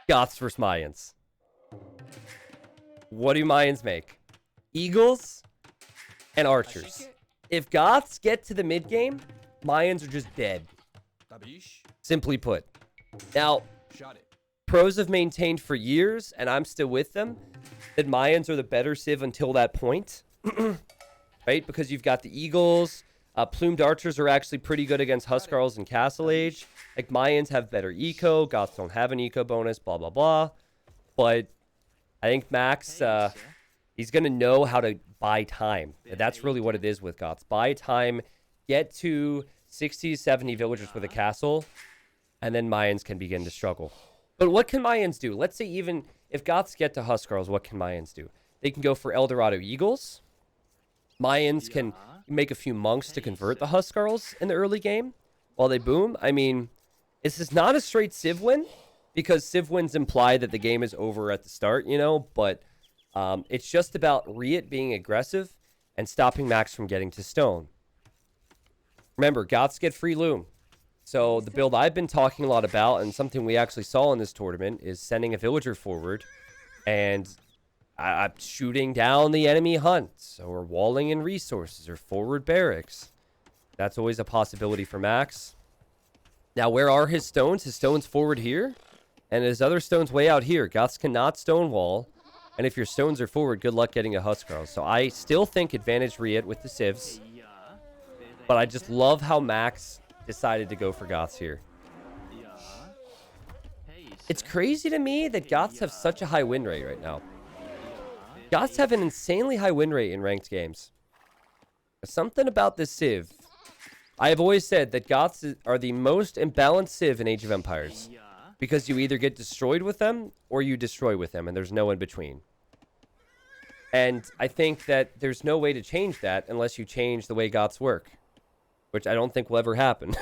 Goths versus Mayans. What do Mayans make? Eagles and archers. If Goths get to the mid game, Mayans are just dead. Simply put. Now, pros have maintained for years, and I'm still with them, that Mayans are the better civ until that point. Right? Because you've got the Eagles. Plumed archers are actually pretty good against Huskarls and Castle Age. Like, Mayans have better eco. Goths don't have an eco bonus, blah, blah, blah. But I think Max, he's going to know how to buy time. And that's really what it is with Goths. Buy time, get to 60, 70 villagers with a castle, and then Mayans can begin to struggle. But what can Mayans do? Let's say even if Goths get to Huskarls, what can Mayans do? They can go for Eldorado Eagles. Mayans can make a few monks to convert the Huskarls in the early game while they boom. I mean, this is not a straight civ win, because civ wins imply that the game is over at the start, you know, but it's just about Riut being aggressive and stopping Max from getting to stone. Remember, Goths get free loom. So the build I've been talking a lot about, and something we actually saw in this tournament, is sending a villager forward and shooting down the enemy hunts, or walling in resources, or forward barracks. That's always a possibility for Max. Now, where are his stones? His stones forward here, and his other stones way out here. Goths cannot stonewall, and if your stones are forward, good luck getting a Huskarl. So I still think advantage Riut with the civs, but I just love how Max decided to go for Goths here. It's crazy to me that Goths have such a high win rate right now. Goths have an insanely high win rate in ranked games. Something about this civ. I have always said that Goths are the most imbalanced civ in Age of Empires, because you either get destroyed with them or you destroy with them, and there's no in between. And I think that there's no way to change that unless you change the way Goths work, which I don't think will ever happen.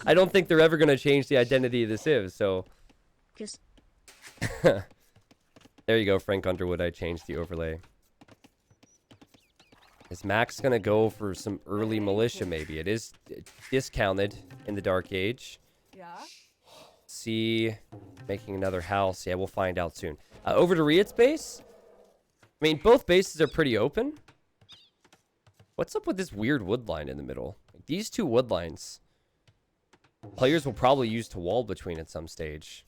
I don't think they're ever going to change the identity of the civ, so... There you go, Frank Underwood. I changed the overlay. Is Max going to go for some early militia, maybe? It is discounted in the Dark Age. Yeah. See, making another house. Yeah, we'll find out soon. Over to Riot's base. I mean, both bases are pretty open. What's up with this weird wood line in the middle? These two wood lines, players will probably use to wall between at some stage.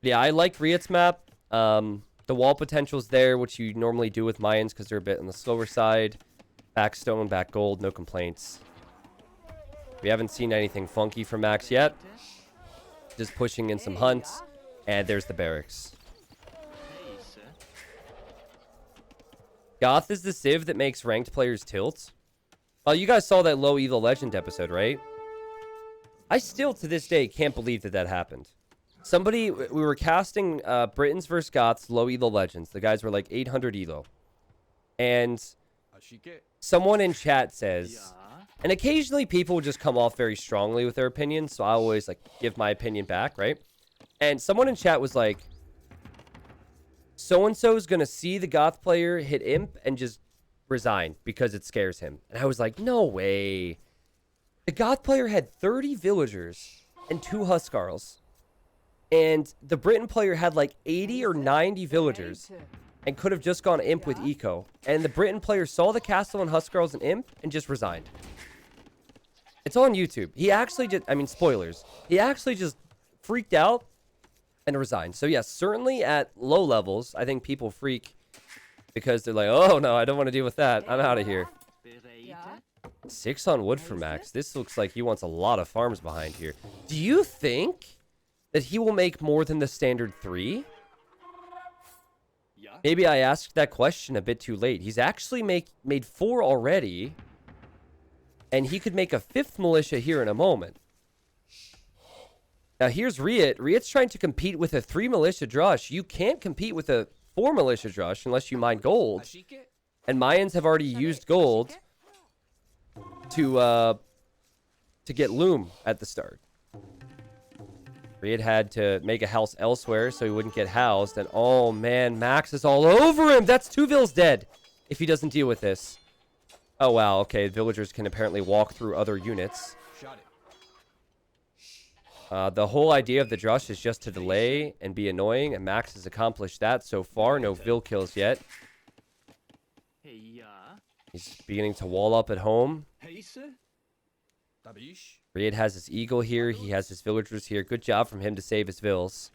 Yeah, I like Riot's map. The wall potential's there, which you normally do with Mayans because they're a bit on the slower side. Back stone, back gold, no complaints. We haven't seen anything funky from Max yet. Just pushing in some hunts. And there's the barracks. Goth is the civ that makes ranked players tilt. Oh, you guys saw that Low Evil Legend episode, right? I still, to this day, can't believe that that happened. We were casting Britons versus Goths, Low Elo Legends. The guys were like 800 Elo. And someone in chat says, and occasionally people will just come off very strongly with their opinions, so I always like give my opinion back, right? And someone in chat was like, so-and-so is going to see the Goth player hit Imp and just resign because it scares him. And I was like, no way. The Goth player had 30 villagers and 2 Huskarls. And the Briton player had like 80 or 90 villagers and could have just gone Imp with Eco. And the Briton player saw the castle and Huskarls and Imp and just resigned. It's on YouTube. He actually just, I mean, spoilers. He actually just freaked out and resigned. So yes, certainly at low levels, I think people freak because they're like, oh no, I don't want to deal with that. I'm out of here. 6 on wood for Max. This looks like he wants a lot of farms behind here. Do you think that he will make more than the standard 3? Maybe I asked that question a bit too late. He's actually made 4 already. And he could make a 5th militia here in a moment. Now here's Riut. Riut's trying to compete with a 3 militia drush. You can't compete with a 4 militia drush unless you mine gold. And Mayans have already used gold to get loom at the start. Riut had to make a house elsewhere so he wouldn't get housed. And oh man, Max is all over him. That's 2 vills dead if he doesn't deal with this. Oh wow, okay. Villagers can apparently walk through other units. The whole idea of the Drush is just to delay and be annoying, and Max has accomplished that so far. No Vil kills yet. He's beginning to wall up at home. Riut has his eagle here. He has his villagers here. Good job from him to save his Vils.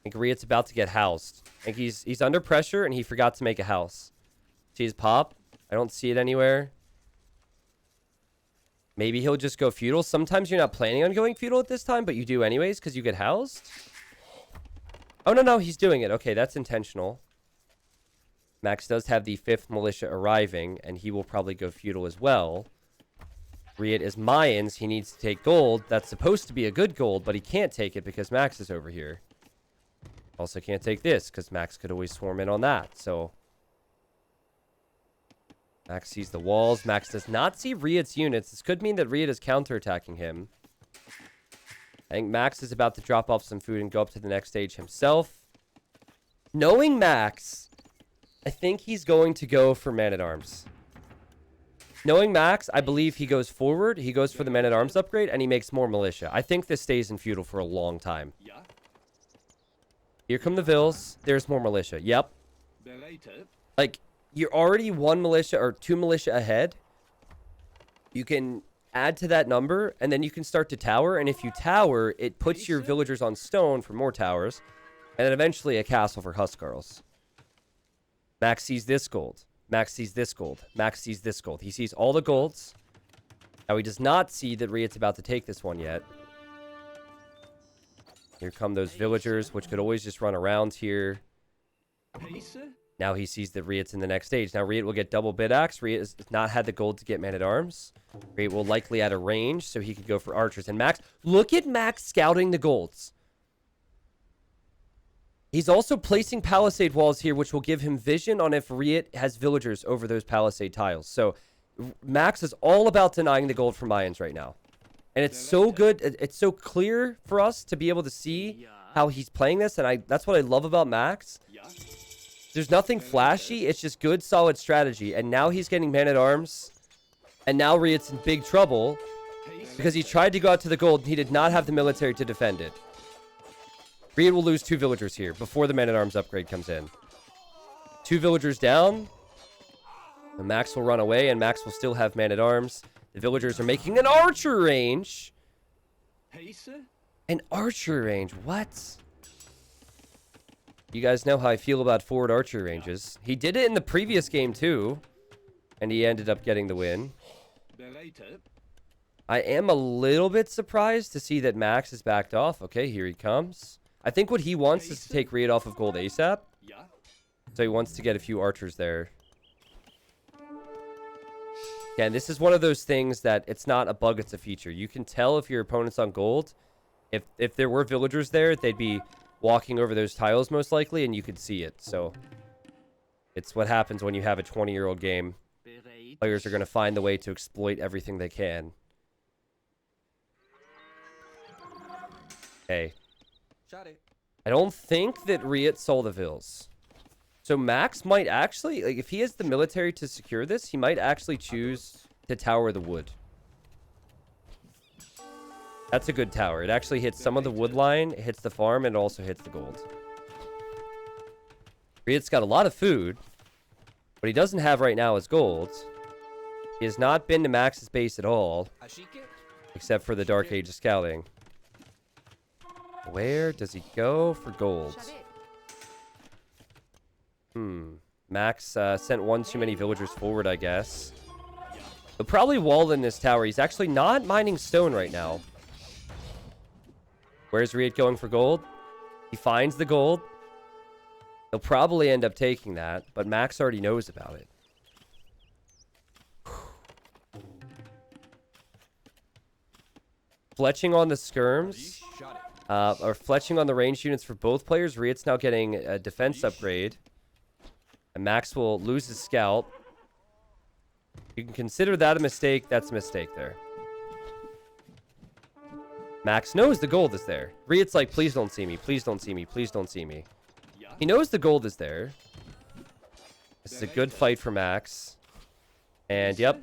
I think Riot's about to get housed. I think he's under pressure, and he forgot to make a house. See his pop? I don't see it anywhere. Maybe he'll just go feudal. Sometimes you're not planning on going feudal at this time, but you do anyways because you get housed. Oh, no, he's doing it. Okay, that's intentional. Max does have the 5th militia arriving, and he will probably go feudal as well. Riut is Mayans. He needs to take gold. That's supposed to be a good gold, but he can't take it because Max is over here. Also can't take this because Max could always swarm in on that. So Max sees the walls. Max does not see Riot's units. This could mean that Riut is counterattacking him. I think Max is about to drop off some food and go up to the next stage himself. Knowing Max, I think he's going to go for Man-at-Arms. Knowing Max, I believe he goes forward. He goes for the Man-at-Arms upgrade, and he makes more militia. I think this stays in feudal for a long time. Here come the Vils. There's more militia. Yep. Like, you're already 1 militia or 2 militia ahead. You can add to that number, and then you can start to tower. And if you tower, it puts your villagers on stone for more towers. And then eventually a castle for Huskarls. Max sees this gold. Max sees this gold. Max sees this gold. He sees all the golds. Now he does not see that Riot's about to take this one yet. Here come those villagers, which could always just run around here. Now he sees that Riot's in the next stage. Now Riut will get double bid axe. Riut has not had the gold to get man-at-arms. Riut will likely add a range, so he could go for archers. And Max, look at Max scouting the golds. He's also placing palisade walls here, which will give him vision on if Riut has villagers over those palisade tiles. So Max is all about denying the gold for Mayans right now. And it's so good. It's so clear for us to be able to see how he's playing this. And that's what I love about Max. There's nothing flashy. It's just good, solid strategy. And now he's getting man-at-arms. And now Riot's in big trouble because he tried to go out to the gold and he did not have the military to defend it. Riut will lose 2 villagers here before the man-at-arms upgrade comes in. 2 villagers down. And Max will run away, and Max will still have man-at-arms. The villagers are making an archer range. An archer range? What? You guys know how I feel about forward archer ranges. He did it in the previous game, too. And he ended up getting the win. I am a little bit surprised to see that Max is backed off. Okay, here he comes. I think what he wants is to take Riut off of gold ASAP. So he wants to get a few archers there. Yeah, and this is one of those things that it's not a bug, it's a feature. You can tell if your opponent's on gold. If there were villagers there, they'd be walking over those tiles most likely, and you could see it. So it's what happens when you have a 20-year-old game. Players are going to find the way to exploit everything they can. Okay. I don't think that Riut sold the Vils. So Max might actually, like, if he has the military to secure this, he might actually choose to tower the wood. That's a good tower. It actually hits some of the wood line, it hits the farm, and it also hits the gold. Riut's got a lot of food. What he doesn't have right now is gold. He has not been to Max's base at all, except for the Dark Age of Scouting. Where does he go for gold? Max sent one too many villagers forward, I guess. He'll probably wall in this tower. He's actually not mining stone right now. Where's Riut going for gold? He finds the gold. He'll probably end up taking that, but Max already knows about it. Fletching on the skirms. Or fletching on the ranged units for both players. Riot's now getting a defense upgrade. And Max will lose his scout. You can consider that a mistake. That's a mistake there. Max knows the gold is there. Riot's like, please don't see me. Please don't see me. Please don't see me. He knows the gold is there. This is a good fight for Max. And, yep.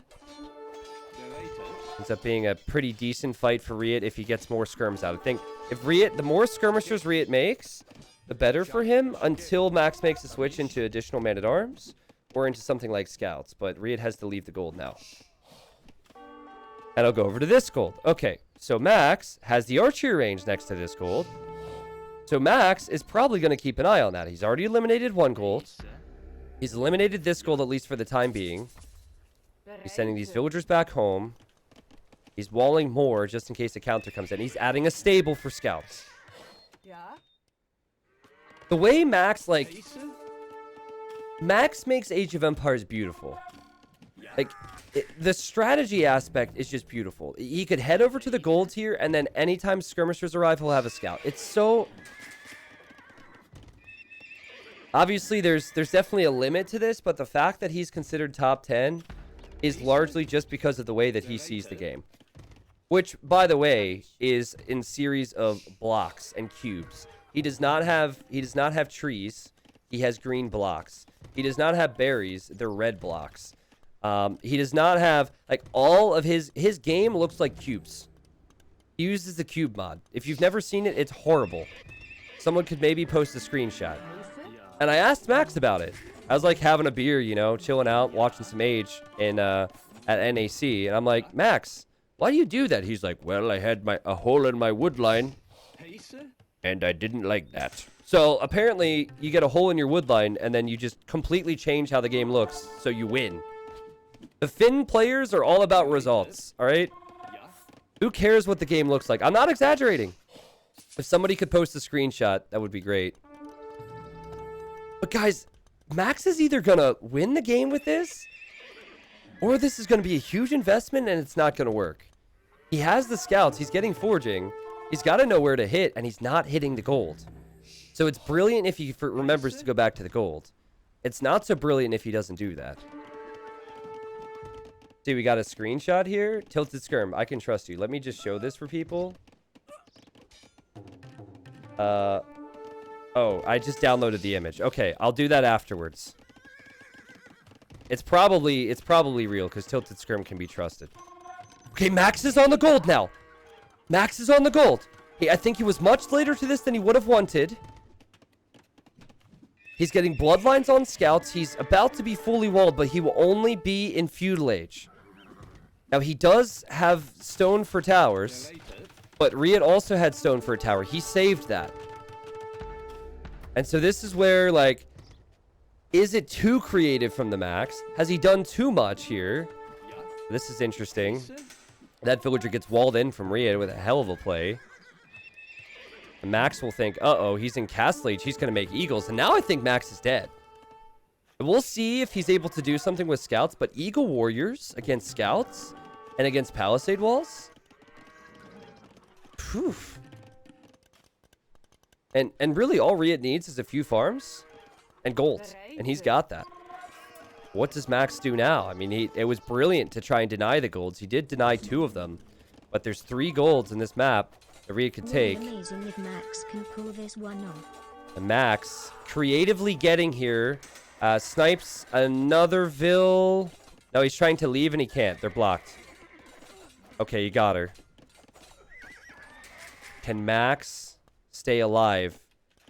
Ends up being a pretty decent fight for Riut if he gets more skirms out. I think if Riut, the more skirmishers Riut makes, the better for him until Max makes a switch into additional man-at-arms or into something like scouts. But Riut has to leave the gold now. And I'll go over to this gold. Okay, so Max has the archery range next to this gold. So Max is probably going to keep an eye on that. He's already eliminated one gold. He's eliminated this gold, at least for the time being. He's sending these villagers back home. He's walling more just in case a counter comes in. He's adding a stable for scouts. The way Max, like... Max makes Age of Empires beautiful. Like, the strategy aspect is just beautiful. He could head over to the gold tier, and then anytime skirmishers arrive, he'll have a scout. It's so... Obviously, there's definitely a limit to this, but the fact that he's considered top 10 is largely just because of the way that he sees the game. Which, by the way, is in series of blocks and cubes. He does not have trees. He has green blocks. He does not have berries. They're red blocks. He does not have, like, all of his game looks like cubes. He uses the cube mod. If you've never seen it, it's horrible. Someone could maybe post a screenshot. And I asked Max about it. I was like having a beer, you know, chilling out, watching some Age in at NAC, and I'm like, Max, why do you do that? He's like, well, I had a hole in my wood line, and I didn't like that. So apparently, you get a hole in your wood line, and then you just completely change how the game looks, so you win. The Finn players are all about results, all right? Who cares what the game looks like? I'm not exaggerating. If somebody could post a screenshot, that would be great. But guys, Max is either going to win the game with this, or this is going to be a huge investment and it's not going to work. He has the scouts. He's getting forging. He's got to know where to hit, and he's not hitting the gold. So it's brilliant if he remembers to go back to the gold. It's not so brilliant if he doesn't do that. See, we got a screenshot here. Tilted Skirm, I can trust you. Let me just show this for people. Oh, I just downloaded the image. Okay, I'll do that afterwards. It's probably real because Tilted Skirm can be trusted. Okay, Max is on the gold now. Max is on the gold. Hey, I think he was much later to this than he would have wanted. He's getting bloodlines on scouts. He's about to be fully walled, but he will only be in feudal age. Now, he does have stone for towers, but Riut also had stone for a tower. He saved that. And so this is where, like, is it too creative from the Max? Has he done too much here? This is interesting. That villager gets walled in from Riut with a hell of a play. And Max will think, uh-oh, he's in Castle Age. He's going to make Eagles. And now I think Max is dead. We'll see if he's able to do something with scouts. But Eagle Warriors against scouts and against Palisade Walls? Phew. And really all Riut needs is a few farms and gold. And he's got that. What does Max do now? I mean, it was brilliant to try and deny the golds. He did deny 2 of them. But there's 3 golds in this map that Riut could take. Amazing if Max can pull this one off. And Max creatively getting here. Snipes another Vill. No, he's trying to leave and he can't. They're blocked. Okay, you got her. Can Max stay alive?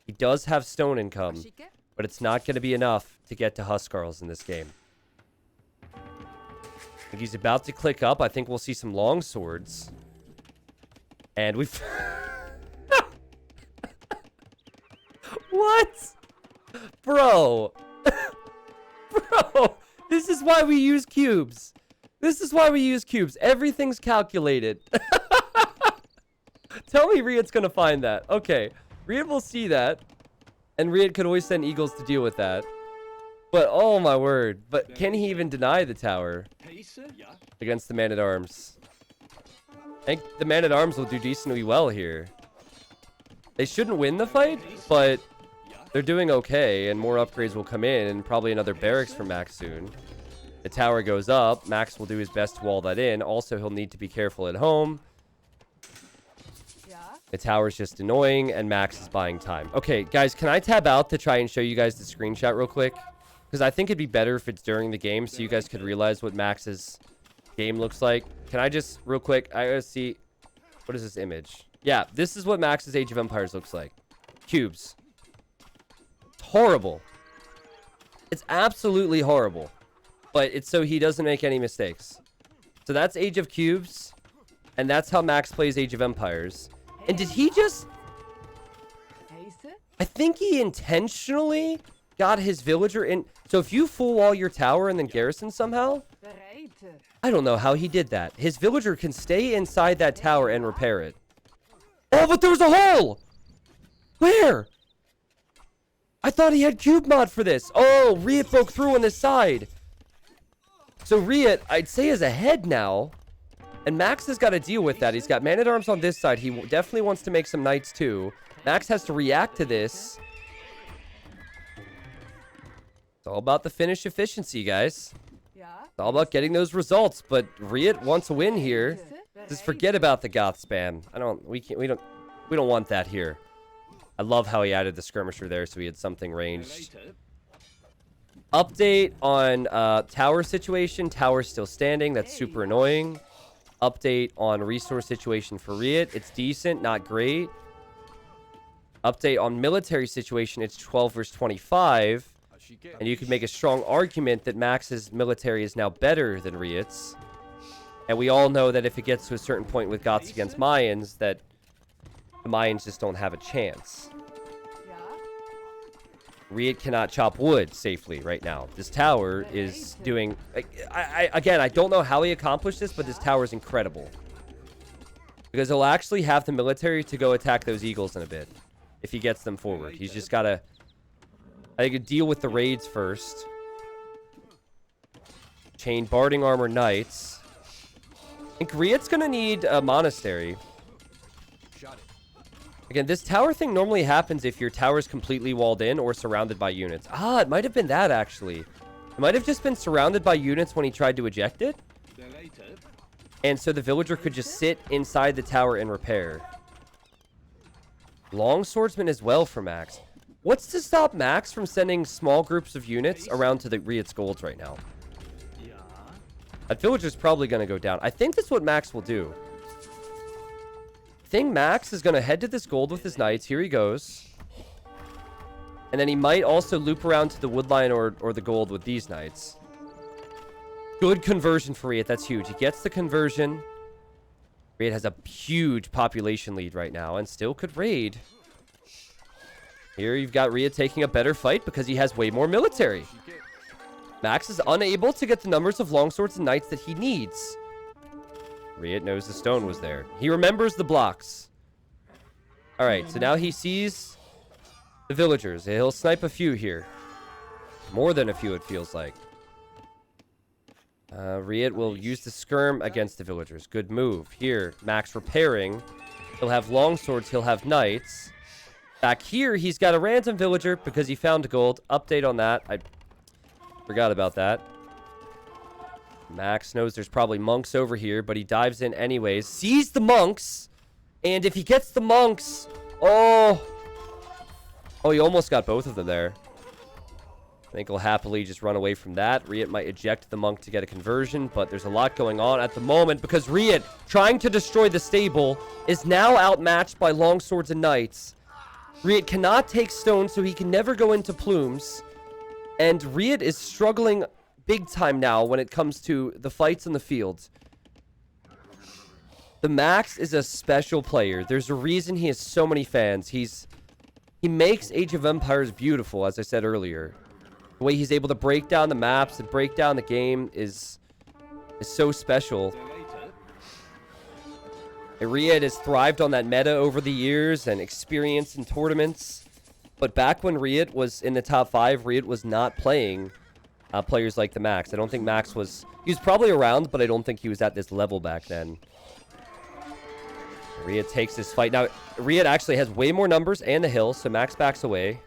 He does have stone income, but it's not going to be enough to get to Huskarls in this game. I think he's about to click up. I think we'll see some long swords. And we've... What? Bro. Bro. This is why we use cubes. This is why we use cubes. Everything's calculated. Tell me Riot's going to find that. Okay. Riut will see that. And Riut could always send Eagles to deal with that. But, oh my word. But can he even deny the tower against the man-at-arms? I think the man-at-arms will do decently well here. They shouldn't win the fight, but they're doing okay, and more upgrades will come in, and probably another barracks for Max soon. The tower goes up. Max will do his best to wall that in. Also, he'll need to be careful at home. The tower's just annoying, and Max is buying time. Okay, guys, can I tab out to try and show you guys the screenshot real quick? Because I think it'd be better if it's during the game, so you guys could realize what Max is game looks like. Can I just, real quick, I gotta see, what is this image? Yeah, this is what Max's Age of Empires looks like. Cubes. It's horrible. It's absolutely horrible. But it's so he doesn't make any mistakes. So that's Age of Cubes. And that's how Max plays Age of Empires. And did he just... I think he intentionally got his villager in... So if you full wall your tower and then garrison somehow... I don't know how he did that. His villager can stay inside that tower and repair it. Oh, but there was a hole! Where? I thought he had cube mod for this. Oh, Riut broke through on this side. So Riut, I'd say, is ahead now. And Max has got to deal with that. He's got man-at-arms on this side. He definitely wants to make some knights too. Max has to react to this. It's all about the finish efficiency, guys. It's all about getting those results. But Riut wants a win here. Just forget about the Goth spam. We don't want that here. I love how he added the skirmisher there so he had something ranged. Update on tower situation. Tower still standing. That's super annoying. Update on resource situation for Riut. It's decent, not great. Update on military situation. It's 12 versus 25. And you could make a strong argument that Max's military is now better than Riut's. And we all know that if it gets to a certain point with Goths against Mayans, that the Mayans just don't have a chance. Riut cannot chop wood safely right now. This tower is doing... Again, I don't know how he accomplished this, but this tower is incredible. Because he'll actually have the military to go attack those eagles in a bit. If he gets them forward. He's just got to... I think deal with the raids first. Chain barding armor knights. I think Riut's going to need a monastery. Again, this tower thing normally happens if your tower is completely walled in or surrounded by units. Ah, it might have been that, actually. It might have just been surrounded by units when he tried to eject it. And so the villager could just sit inside the tower and repair. Longswordsman as well for Max. What's to stop Max from sending small groups of units around to the Riut's golds right now? That villager's probably going to go down. I think that's what Max will do. I think Max is going to head to this gold with his knights. Here he goes. And then he might also loop around to the woodline or the gold with these knights. Good conversion for Riut. That's huge. He gets the conversion. Riut has a huge population lead right now and still could raid. Here you've got Riut taking a better fight because he has way more military. Max is unable to get the numbers of longswords and knights that he needs. Riut knows the stone was there. He remembers the blocks. Alright, so now he sees the villagers. He'll snipe a few here. More than a few, it feels like. Riut will use the skirm against the villagers. Good move. Here, Max repairing. He'll have longswords. He'll have knights. Back here, he's got a random villager because he found gold. Update on that. I forgot about that. Max knows there's probably monks over here, but he dives in anyways. Sees the monks. And if he gets the monks... Oh, he almost got both of them there. I think he'll happily just run away from that. Riut might eject the monk to get a conversion, but there's a lot going on at the moment because Riut, trying to destroy the stable, is now outmatched by longswords and knights. Riut cannot take stones, so he can never go into plumes. And Riut is struggling big time now when it comes to the fights in the field. The Max is a special player. There's a reason he has so many fans. He makes Age of Empires beautiful, as I said earlier. The way he's able to break down the maps and break down the game is so special. Riut has thrived on that meta over the years and experience in tournaments. But back when Riut was in the top 5, Riut was not playing players like the Max. I don't think Max was... He was probably around, but I don't think he was at this level back then. Riut takes this fight. Now, Riut actually has way more numbers and the hill, so Max backs away.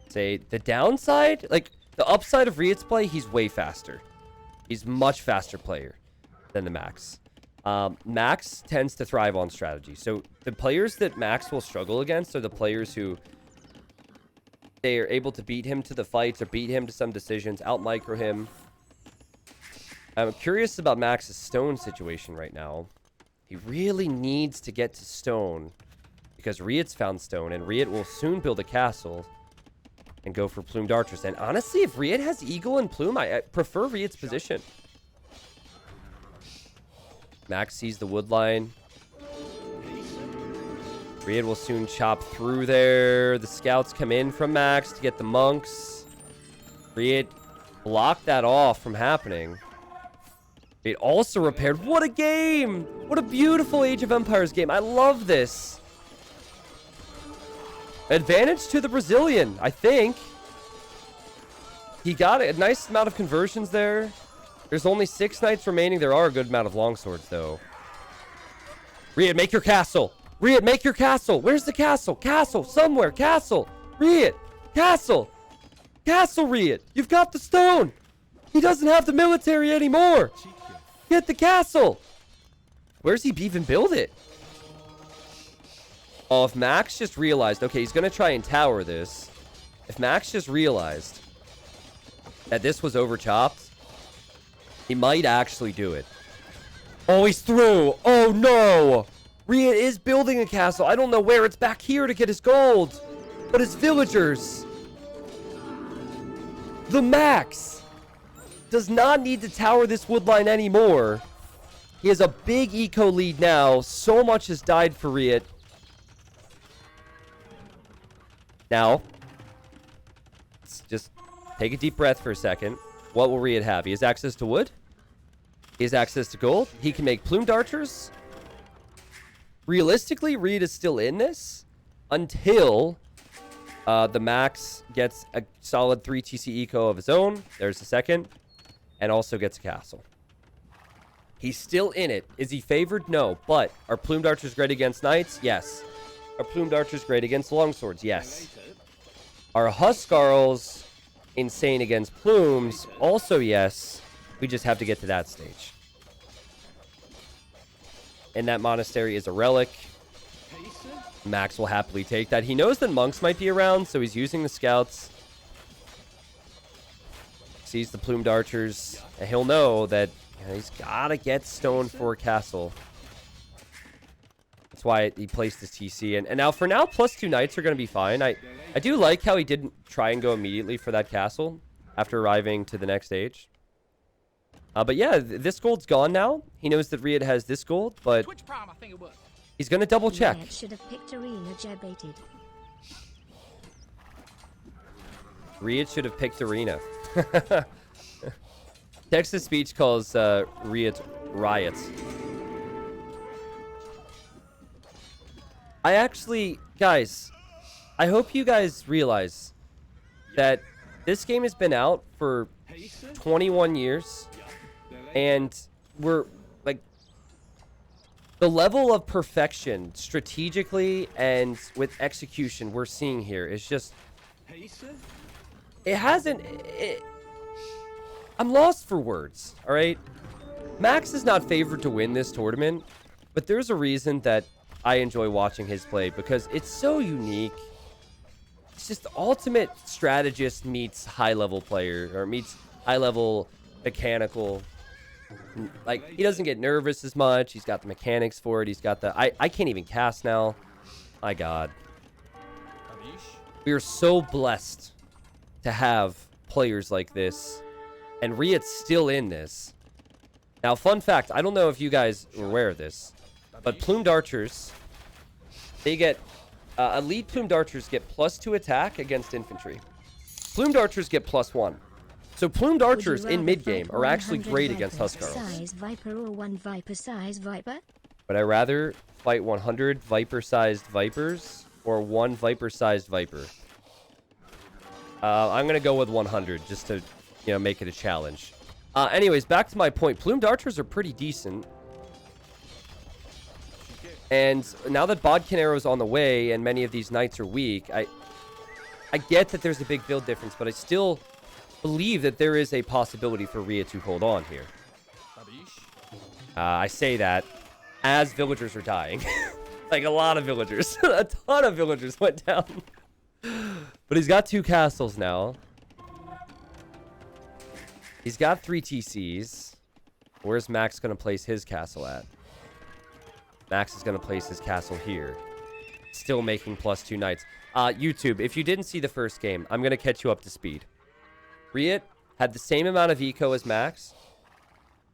Say, the downside? Like, the upside of Riut's play, he's way faster. He's much faster player than the Max. Max tends to thrive on strategy. So the players that Max will struggle against are the players who they are able to beat him to the fights or beat him to some decisions, out-micro him. I'm curious about Max's stone situation right now. He really needs to get to stone because Riot's found stone, and Riot will soon build a castle and go for plumed archers. And honestly, if Riot has eagle and plume, I prefer Riot's position. Max sees the wood line. Riot will soon chop through there. The scouts come in from Max to get the monks. Riot blocked that off from happening. It also repaired. What a game! What a beautiful Age of Empires game. I love this. Advantage to the Brazilian, I think. He got a nice amount of conversions there. There's only 6 knights remaining. There are a good amount of longswords, though. Riot, make your castle. Riot, make your castle. Where's the castle? Castle, somewhere. Castle. Riot, castle. Castle, Riot. You've got the stone. He doesn't have the military anymore. Get the castle. Where's he even build it? Oh, if Max just realized, okay, he's going to try and tower this. If Max just realized that this was over chopped, he might actually do it. Oh, he's through. Oh, no. Riot is building a castle. I don't know where. It's back here to get his gold. But his villagers. TheMax does not need to tower this wood line anymore. He has a big eco lead now. So much has died for Riot. Now, let's just take a deep breath for a second. What will Riot have? He has access to wood. He has access to gold. He can make plumed archers. Realistically, Riot is still in this until TheMax gets a solid 3 TC eco of his own. There's the second. And also gets a castle. He's still in it. Is he favored? No. But are plumed archers great against knights? Yes. Are plumed archers great against longswords? Yes. Are huskarls insane against plumes? Also yes. We just have to get to that stage. And that monastery is a relic. Max will happily take that. He knows that monks might be around, so he's using the scouts. Sees the plumed archers, and he'll know that he's got to get stone for a castle. That's why he placed his TC. And now, for now, +2 knights are going to be fine. I do like how he didn't try and go immediately for that castle after arriving to the next stage. But yeah, this gold's gone now. He knows that Riot has this gold, but he's going to double check. Should have picked arena debated. Riot should have picked arena. Texas speech calls Riot riots. I actually, guys, I hope you guys realize that this game has been out for 21 years. And we're, like, the level of perfection strategically and with execution we're seeing here is just, it hasn't, I'm lost for words, all right? Max is not favored to win this tournament, but there's a reason that I enjoy watching his play because it's so unique. It's just the ultimate strategist meets high-level player, or meets high-level mechanical. Like, he doesn't get nervous as much. He's got the mechanics for it. He's got the... I can't even cast now. My God. We are so blessed to have players like this. And Riot's still in this. Now, fun fact. I don't know if you guys are aware of this. But plumed archers, they get... elite plumed archers get +2 attack against infantry. Plumed archers get +1. So plumed archers in mid-game are actually great against huskarls. Viper or 1 viper-sized viper? Would I rather fight 100 viper-sized vipers or 1 viper-sized viper? I'm going to go with 100 just to, make it a challenge. Anyways, back to my point. Plumed archers are pretty decent. And now that Bodkin Arrow's on the way and many of these knights are weak, I get that there's a big build difference, but I still believe that there is a possibility for Riot to hold on here. I say that as villagers are dying. Like a lot of villagers. A ton of villagers went down. But he's got 2 castles now. He's got 3 TCs. Where's Max going to place his castle at? Max is going to place his castle here. Still making +2 knights. YouTube, if you didn't see the first game, I'm going to catch you up to speed. Riut had the same amount of eco as Max.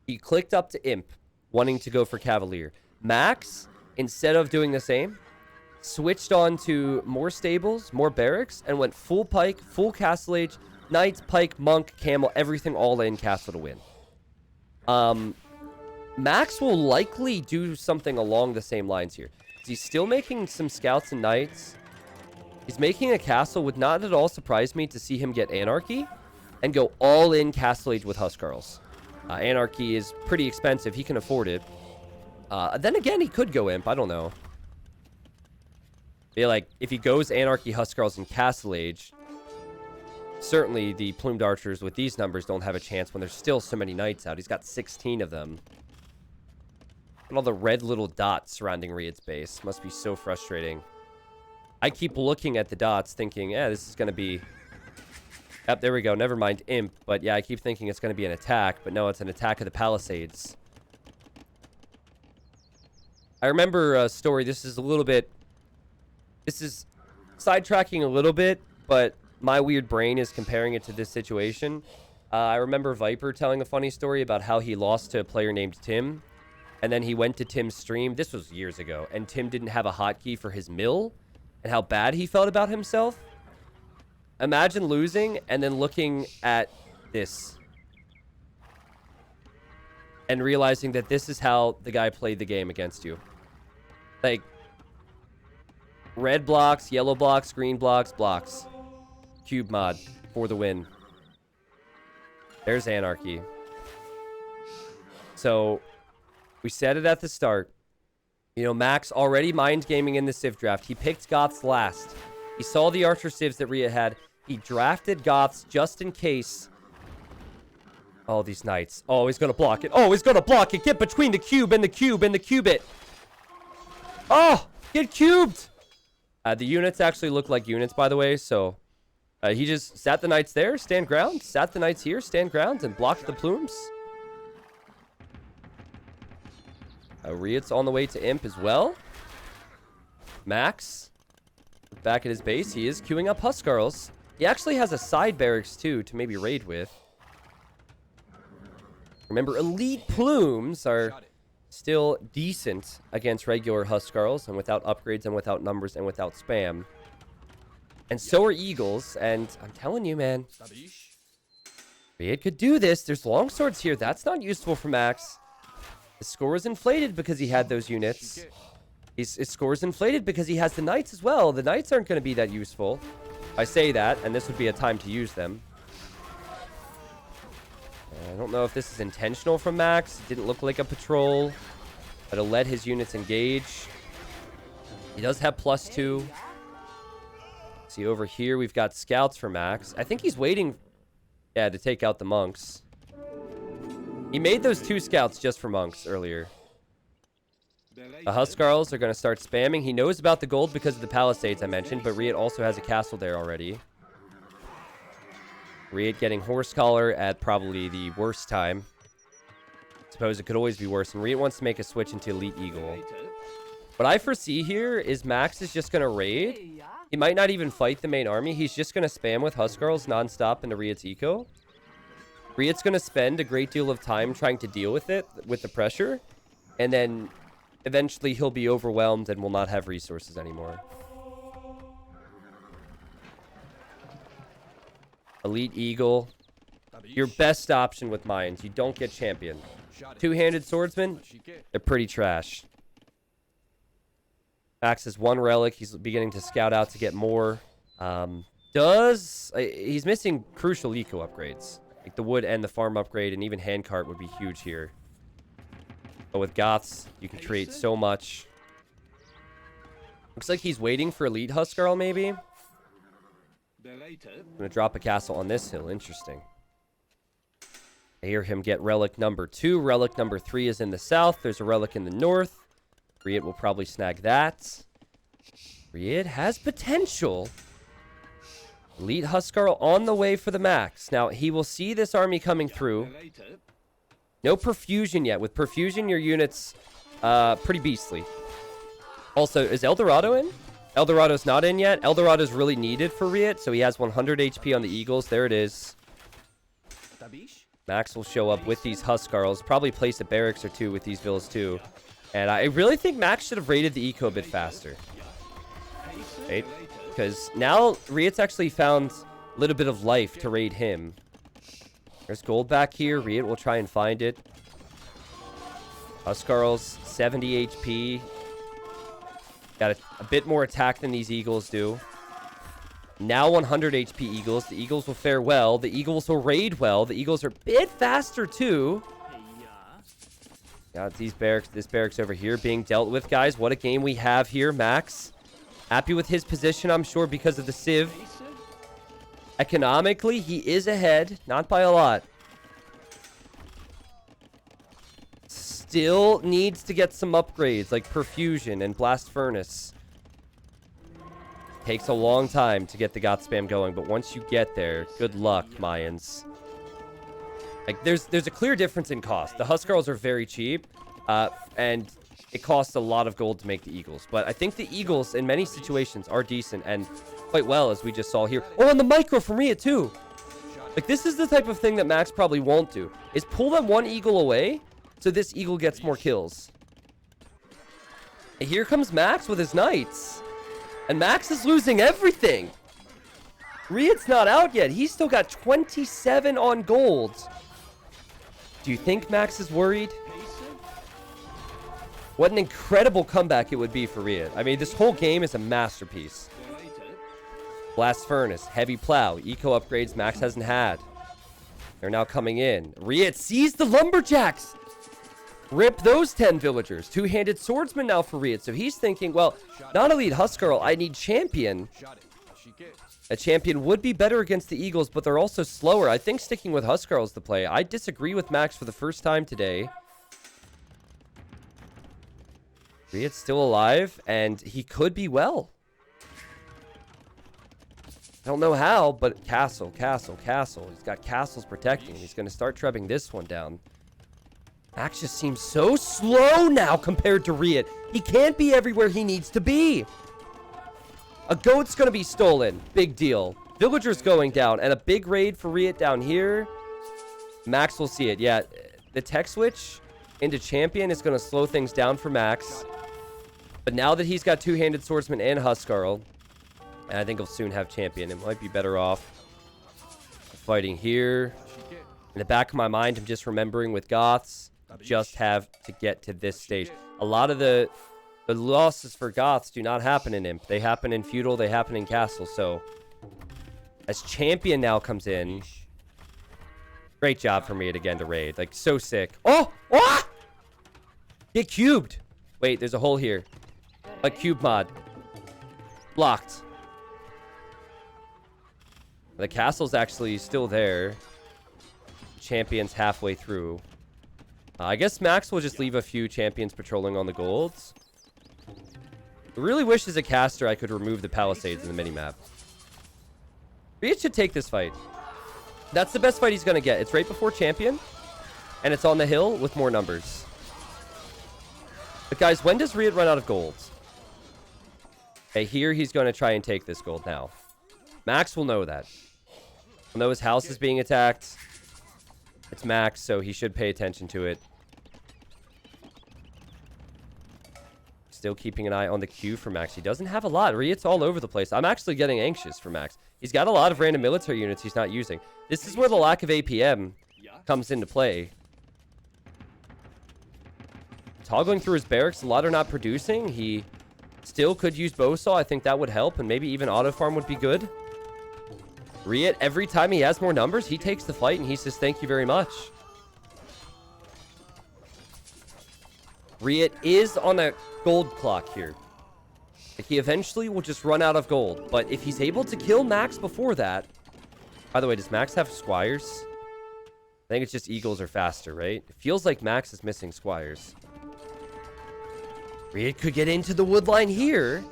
He clicked up to Imp, wanting to go for Cavalier. Max, instead of doing the same, switched on to more stables, more barracks, and went full pike, full castle age, knight, pike, monk, camel, everything all in castle to win. Max will likely do something along the same lines here. He's still making some scouts and knights. He's making a castle. Would not at all surprise me to see him get Anarchy and go all in castle age with Huskarls. Anarchy is pretty expensive. He can afford it. Then again, he could go Imp. I don't know. Feel like if he goes Anarchy, Huskarls, and Castle Age, certainly the Plumed Archers with these numbers don't have a chance when there's still so many knights out. He's got 16 of them. And all the red little dots surrounding Riot's base. Must be so frustrating. I keep looking at the dots thinking, yeah, this is going to be... Yep, there we go. Never mind Imp. But yeah, I keep thinking it's going to be an attack. But no, it's an attack of the Palisades. I remember a story. This is a little bit... This is sidetracking a little bit, but my weird brain is comparing it to this situation. I remember Viper telling a funny story about how he lost to a player named Tim. And then he went to Tim's stream. This was years ago. And Tim didn't have a hotkey for his mill. And how bad he felt about himself. Imagine losing and then looking at this. And realizing that this is how the guy played the game against you. Like, red blocks, yellow blocks, green blocks, blocks. Cube mod for the win. There's Anarchy. So, we said it at the start. You know, Max already mind gaming in the Civ draft. He picked Goths last. He saw the Archer Civs that Riut had. He drafted Goths just in case. Oh, these knights. Oh, he's going to block it. Oh, he's going to block it. Get between the cube and the cube and the cubit. Oh, get cubed. The units actually look like units, by the way. So he just sat the knights there, stand ground. Sat the knights here, stand ground, and blocked the plumes. Riot's on the way to Imp as well. Max, back at his base. He is queuing up Huskarls. He actually has a side barracks, too, to maybe raid with. Remember, elite plumes are still decent against regular Huskarls and without upgrades and without numbers and without spam. And so are eagles. And I'm telling you, man, Riot could do this. There's longswords here. That's not useful for Max. His score is inflated because he had those units. His score is inflated because he has the knights as well. The knights aren't going to be that useful. I say that, and this would be a time to use them. I don't know if this is intentional from Max. It didn't look like a patrol. But it'll let his units engage. He does have +2. See, over here, we've got scouts for Max. I think he's waiting, yeah, to take out the monks. He made those 2 scouts just for monks earlier. The Huskarls are going to start spamming. He knows about the gold because of the Palisades I mentioned, but Riot also has a castle there already. Riot getting horse collar at probably the worst time. Suppose it could always be worse. And Riot wants to make a switch into Elite Eagle. What I foresee here is Max is just going to raid. He might not even fight the main army. He's just going to spam with Huskarls nonstop into Riot's eco. Riot's going to spend a great deal of time trying to deal with it, with the pressure. And then eventually he'll be overwhelmed and will not have resources anymore. Elite Eagle. Your best option with mines. You don't get champion. Two-handed swordsman, they're pretty trash. Max has 1 relic. He's beginning to scout out to get more. He's missing crucial eco upgrades. Like the wood and the farm upgrade and even handcart would be huge here. But with Goths, you can create so much. Looks like he's waiting for Elite Huskarl, maybe. I'm going to drop a castle on this hill. Interesting. I hear him get relic number 2. Relic number 3 is in the south. There's a relic in the north. Riot will probably snag that. Riot has potential. Elite Huskarl on the way for the max. Now, he will see this army coming through. No perfusion yet. With perfusion, your unit's pretty beastly. Also, is Eldorado in? Eldorado's not in yet. Eldorado's really needed for Riut, so he has 100 HP on the Eagles. There it is. Max will show up with these Huskarls. Probably place a barracks or two with these villas too. And I really think Max should have raided the eco a bit faster. Right? Because now Riot's actually found a little bit of life to raid him. There's gold back here. Riut will try and find it. Huskarls, 70 HP. Got a bit more attack than these Eagles do. Now 100 HP Eagles. The Eagles will fare well. The Eagles will raid well. The Eagles are a bit faster too. Got these barracks, this barracks over here being dealt with, guys. What a game we have here. Max, happy with his position, I'm sure, because of the Civ. Economically, he is ahead. Not by a lot. Still needs to get some upgrades like perfusion and blast furnace. Takes a long time to get the Goth spam going, but once you get there, good luck, Mayans. Like, there's a clear difference in cost. The Huskarls are very cheap, and it costs a lot of gold to make the Eagles. But I think the Eagles, in many situations, are decent and quite well, as we just saw here. Oh, and the micro from Riot, too. Like, this is the type of thing that Max probably won't do, is pull that one Eagle away, so this Eagle gets more kills. And here comes Max with his Knights. And Max is losing everything. Riot's not out yet. He's still got 27 on gold. Do you think Max is worried? What an incredible comeback it would be for Riot. I mean, this whole game is a masterpiece. Blast Furnace, Heavy Plow, Eco upgrades Max hasn't had. They're now coming in. Riot sees the Lumberjacks. Rip those 10 villagers. Two-handed swordsman now for Riot. So he's thinking, well, not elite Huskarl, I need champion. A champion would be better against the Eagles, but they're also slower. I think sticking with Huskarl is the play. I disagree with Max for the first time today. Riot's still alive, and he could be well. I don't know how, but castle, castle, castle. He's got castles protecting him. He's going to start trebbing this one down. Max just seems so slow now compared to Riot. He can't be everywhere he needs to be. A goat's going to be stolen. Big deal. Villagers going down. And a big raid for Riot down here. Max will see it. Yeah, the tech switch into champion is going to slow things down for Max. But now that he's got two-handed swordsman and Huskarl, and I think he'll soon have champion, it might be better off fighting here. In the back of my mind, I'm just remembering with Goths, just have to get to this stage. A lot of the losses for Goths do not happen in Imp. They happen in Feudal, they happen in Castle. So, as champion now comes in, great job for me again to raid. Like, so sick. Oh! Oh! Get cubed! Wait, there's a hole here. A cube mod. Blocked. The castle's actually still there. Champion's halfway through. I guess Max will just leave a few champions patrolling on the golds. I really wish as a caster I could remove the palisades in the minimap. Riot should take this fight. That's the best fight he's going to get. It's right before champion. And it's on the hill with more numbers. But guys, when does Riot run out of gold? Okay, here he's going to try and take this gold now. Max will know that. He'll know his house is being attacked. It's Max, so he should pay attention to it. Still keeping an eye on the queue for Max. He doesn't have a lot. Riot's all over the place. I'm actually getting anxious for Max. He's got a lot of random military units he's not using. This is where the lack of APM comes into play. Toggling through his barracks, a lot are not producing. He still could use Bowsaw. I think that would help, and maybe even Auto Farm would be good. Riot, every time he has more numbers, he takes the fight, and he says, thank you very much. Riot is on a gold clock here. He eventually will just run out of gold. But if he's able to kill Max before that... By the way, does Max have squires? I think it's just eagles are faster, right? It feels like Max is missing squires. Riot could get into the wood line here.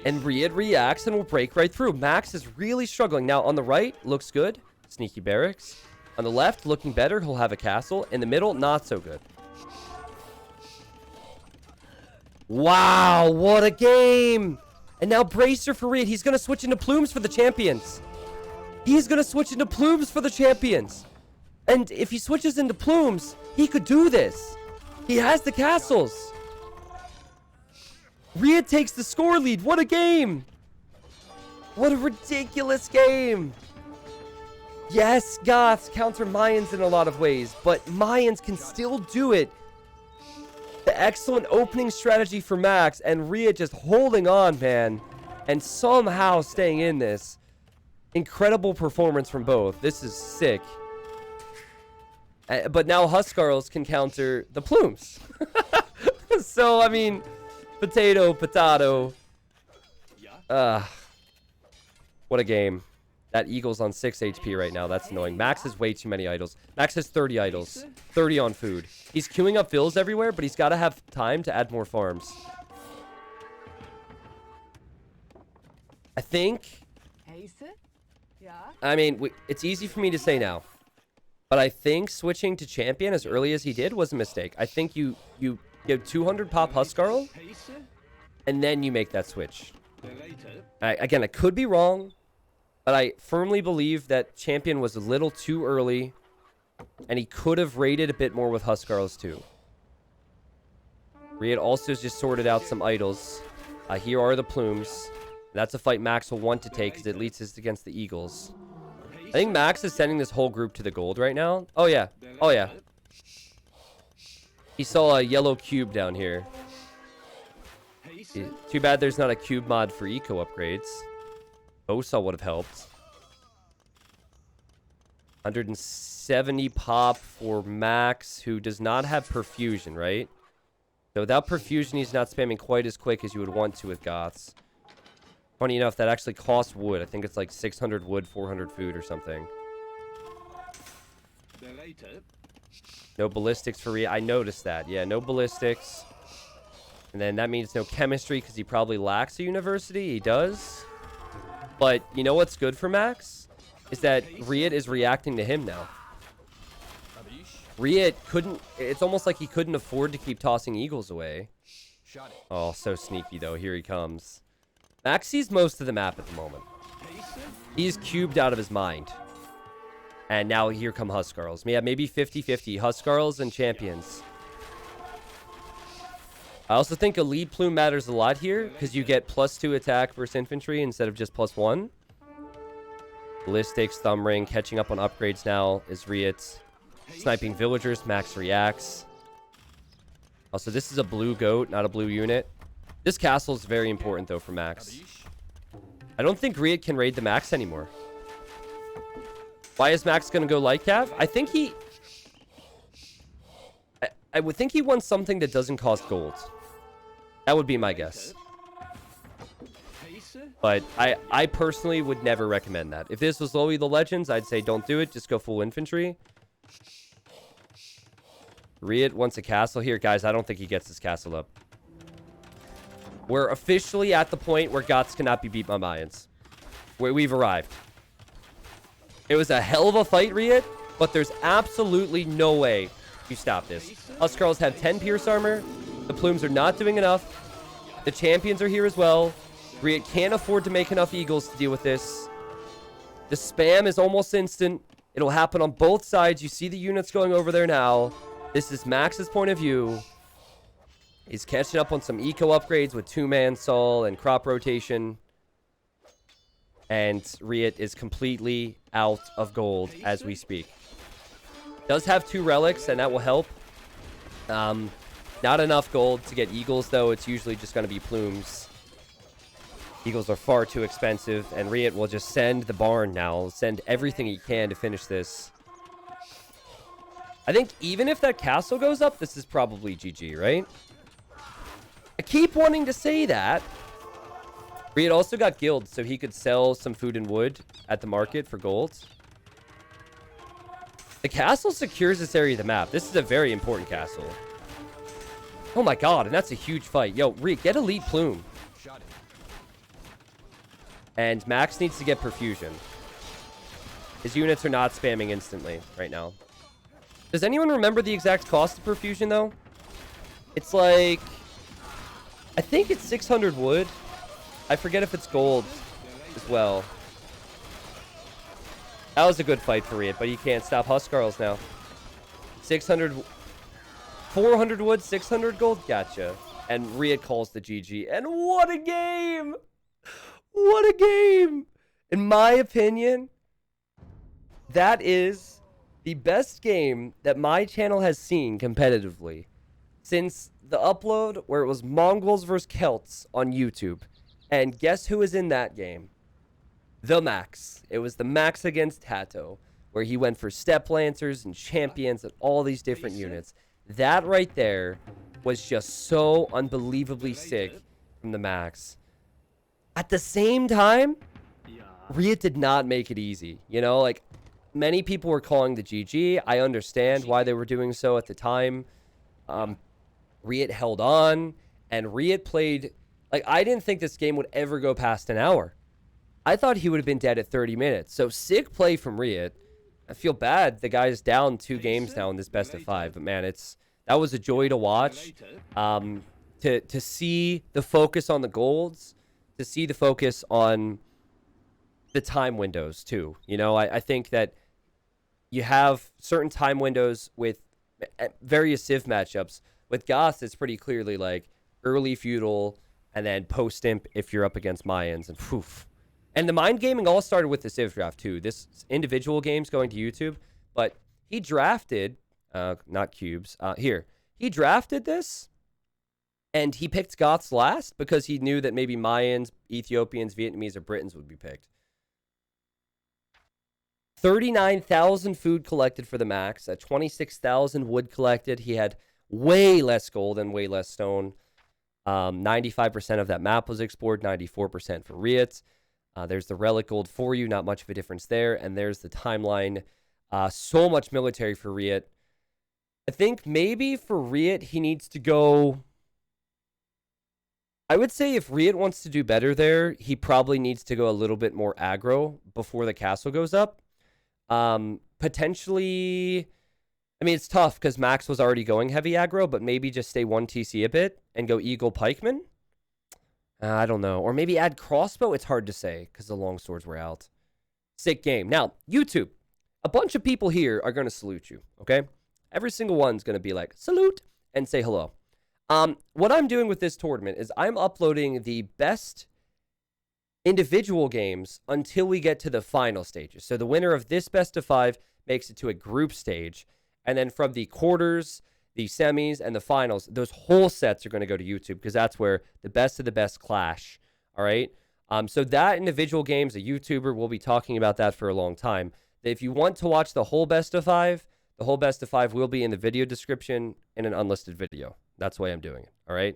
And Riot reacts and will break right through. Max is really struggling. Now, on the right, looks good. Sneaky barracks. On the left, looking better, he'll have a castle. In the middle, not so good. Wow, what a game! And now Bracer for Riut. He's going to switch into plumes for the champions. He's going to switch into plumes for the champions. And if he switches into plumes, he could do this. He has the castles. Riut takes the score lead. What a game! What a ridiculous game! Yes, Goths counter Mayans in a lot of ways, but Mayans can still do it. The excellent opening strategy for Max, and Riut just holding on, man, and somehow staying in this. Incredible performance from both. This is sick. But now Huskarls can counter the plumes. So, I mean, potato. What a game. That Eagle's on 6 HP right now. That's annoying. Max has way too many idols. Max has 30 idols. 30 on food. He's queuing up fills everywhere, but he's got to have time to add more farms. I think... I mean, it's easy for me to say now. But I think switching to champion as early as he did was a mistake. I think you give 200 pop Huskarl, and then you make that switch. Again, I could be wrong, but I firmly believe that champion was a little too early, and he could have raided a bit more with Huskarls too. Riut also just sorted out some idols. Here are the plumes. That's a fight Max will want to take because at least it's against the Eagles. I think Max is sending this whole group to the gold right now. Oh, yeah. Oh, yeah. He saw a yellow cube down here. Too bad there's not a cube mod for eco upgrades. Bosa would have helped. 170 pop for Max, who does not have perfusion, right? So without perfusion, he's not spamming quite as quick as you would want to with Goths. Funny enough, that actually costs wood. I think it's like 600 wood, 400 food or something. No ballistics for Riut. I noticed that. Yeah, no ballistics. And then that means no chemistry because he probably lacks a university. He does. But you know what's good for Max? Is that Riut is reacting to him now. Riut couldn't... It's almost like he couldn't afford to keep tossing eagles away. Oh, so sneaky though. Here he comes. Max sees most of the map at the moment. He's cubed out of his mind. And now here come Huskarls. Yeah, maybe 50-50. Huskarls and champions. I also think a lead plume matters a lot here because you get +2 attack versus infantry instead of just +1. Ballistics, thumb ring, catching up on upgrades now is Riut. Sniping villagers, Max reacts. Also, this is a blue goat, not a blue unit. This castle is very important, though, for Max. I don't think Riut can raid the Max anymore. Why is Max going to go light cav? I think he... I would think he wants something that doesn't cost gold. That would be my guess. But I personally would never recommend that. If this was Lowy the Legends, I'd say don't do it. Just go full infantry. Riut wants a castle here. Guys, I don't think he gets this castle up. We're officially at the point where Goths cannot be beat by Mayans. We've arrived. It was a hell of a fight, Riut, but there's absolutely no way you stop this. Huskarls have 10 pierce armor. The plumes are not doing enough. The champions are here as well. Riut can't afford to make enough eagles to deal with this. The spam is almost instant. It'll happen on both sides. You see the units going over there now. This is Max's point of view. He's catching up on some eco upgrades with 2-man Sol and crop rotation. And Riut is completely out of gold as we speak. Does have 2 relics, and that will help. Not enough gold to get eagles, though. It's usually just going to be plumes. Eagles are far too expensive, and Riut will just send the barn now. Send everything he can to finish this. I think even if that castle goes up, this is probably GG, right? I keep wanting to say that. Riut also got guilds, so he could sell some food and wood at the market for gold. The castle secures this area of the map. This is a very important castle. Oh my god, and that's a huge fight. Yo, Riut, get elite plume. And Max needs to get perfusion. His units are not spamming instantly right now. Does anyone remember the exact cost of perfusion, though? It's like... I think it's 600 wood. I forget if it's gold as well. That was a good fight for Riot, but you can't stop Huskarls now. 600... 400 wood, 600 gold? Gotcha. And Riot calls the GG. And what a game! What a game! In my opinion, that is the best game that my channel has seen competitively since the upload where it was Mongols versus Celts on YouTube. And guess who was in that game? TheMax. It was TheMax against Tato, where he went for Step Lancers and Champions and all these different units. That right there was just so unbelievably sick from TheMax. At the same time, Riot did not make it easy. You know, like, many people were calling the GG. I understand why they were doing so at the time. Riot held on, and Riot played... Like, I didn't think this game would ever go past an hour. I thought he would have been dead at 30 minutes. So, sick play from Riot. I feel bad. The guy's down 2 games now in this best of 5. But, man, that was a joy to watch. To see the focus on the golds. To see the focus on the time windows, too. You know, I think that you have certain time windows with various Civ matchups. With Goths, it's pretty clearly, like, early feudal... And then post-imp if you're up against Mayans. And poof. And the mind gaming all started with the Civ draft, too. This individual game's going to YouTube. But he drafted... not cubes. Here. He drafted this. And he picked Goths last. Because he knew that maybe Mayans, Ethiopians, Vietnamese, or Britons would be picked. 39,000 food collected for the max. 26,000 wood collected. He had way less gold and way less stone. 95% of that map was explored, 94% for Riot. There's the relic gold for you, not much of a difference there. And there's the timeline. So much military for Riot. I think maybe for Riot, he needs to go... I would say if Riot wants to do better there, he probably needs to go a little bit more aggro before the castle goes up. Potentially... I mean, it's tough because Max was already going heavy aggro, but maybe just stay 1 TC a bit and go Eagle Pikeman? I don't know. Or maybe add crossbow? It's hard to say because the long swords were out. Sick game. Now, YouTube. A bunch of people here are going to salute you, okay? Every single one's going to be like, salute, and say hello. What I'm doing with this tournament is I'm uploading the best individual games until we get to the final stages. So the winner of this best of 5 makes it to a group stage. And then from the quarters, the semis, and the finals, those whole sets are going to go to YouTube because that's where the best of the best clash, all right? So that individual game's a YouTuber. We'll be talking about that for a long time. If you want to watch the whole best of 5, the whole best of 5 will be in the video description in an unlisted video. That's the way I'm doing it, all right?